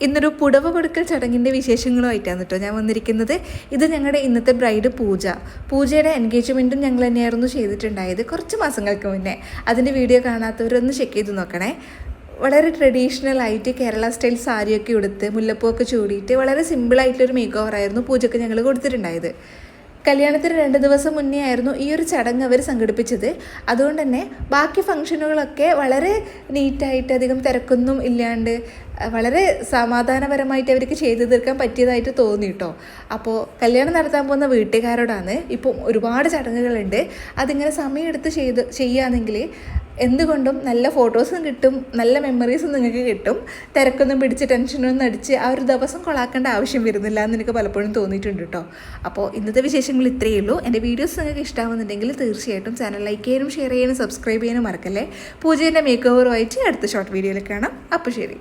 ഇന്നൊരു പുടവ കൊടുക്കൽ ചടങ്ങിൻ്റെ വിശേഷങ്ങളുമായിട്ടാണ് കേട്ടോ ഞാൻ വന്നിരിക്കുന്നത്. ഇത് ഞങ്ങളുടെ ഇന്നത്തെ ബ്രൈഡ് പൂജയുടെ എൻഗേജ്മെൻറ്റും ഞങ്ങൾ തന്നെയായിരുന്നു ചെയ്തിട്ടുണ്ടായത് കുറച്ച് മാസങ്ങൾക്ക് മുന്നേ. അതിൻ്റെ വീഡിയോ കാണാത്തവരൊന്ന് ചെക്ക് ചെയ്ത് നോക്കണേ. വളരെ ട്രഡീഷണൽ ആയിട്ട് കേരള സ്റ്റൈൽ സാരിയൊക്കെ ഉടുത്ത് മുല്ലപ്പൂവൊക്കെ ചൂടിയിട്ട് വളരെ സിമ്പിളായിട്ടുള്ളൊരു മേക്ക് ഓവറായിരുന്നു പൂജയ്ക്ക് ഞങ്ങൾ കൊടുത്തിട്ടുണ്ടായത്. കല്യാണത്തിന് 2 ദിവസം മുന്നേ ആയിരുന്നു ഈ ഒരു ചടങ്ങ് അവർ സംഘടിപ്പിച്ചത്. അതുകൊണ്ട് തന്നെ ബാക്കി ഫംഗ്ഷനുകളൊക്കെ വളരെ നീറ്റായിട്ട് അധികം തിരക്കൊന്നും ഇല്ലാണ്ട് വളരെ സമാധാനപരമായിട്ട് അവർക്ക് ചെയ്തു തീർക്കാൻ പറ്റിയതായിട്ട് തോന്നി കേട്ടോ. അപ്പോൾ കല്യാണം നടത്താൻ പോകുന്ന വീട്ടുകാരോടാണ്, ഇപ്പം ഒരുപാട് ചടങ്ങുകളുണ്ട്, അതിങ്ങനെ സമയമെടുത്ത് ചെയ്യുകയാണെങ്കിൽ എന്തുകൊണ്ടും നല്ല ഫോട്ടോസും കിട്ടും, നല്ല മെമ്മറീസും നിങ്ങൾക്ക് കിട്ടും. തിരക്കൊന്നും പിടിച്ച് ടെൻഷനൊന്നും അടിച്ച് ആ ഒരു ദിവസം കൊളാക്കേണ്ട ആവശ്യം വരുന്നില്ല എന്ന് എനിക്ക് പലപ്പോഴും തോന്നിയിട്ടുണ്ട് കേട്ടോ. അപ്പോൾ ഇന്നത്തെ വിശേഷങ്ങൾ ഇത്രയേ ഉള്ളൂ. എൻ്റെ വീഡിയോസ് നിങ്ങൾക്ക് ഇഷ്ടമാവുന്നുണ്ടെങ്കിൽ തീർച്ചയായിട്ടും ചാനൽ ലൈക്ക് ചെയ്യാനും ഷെയർ ചെയ്യാനും സബ്സ്ക്രൈബ് ചെയ്യാനും മറക്കല്ലേ. പൂജേൻ്റെ മേക്ക് ഓവറുമായിട്ട് അടുത്ത ഷോർട്ട് വീഡിയോയിൽ കാണാം. അപ്പോൾ ശരി.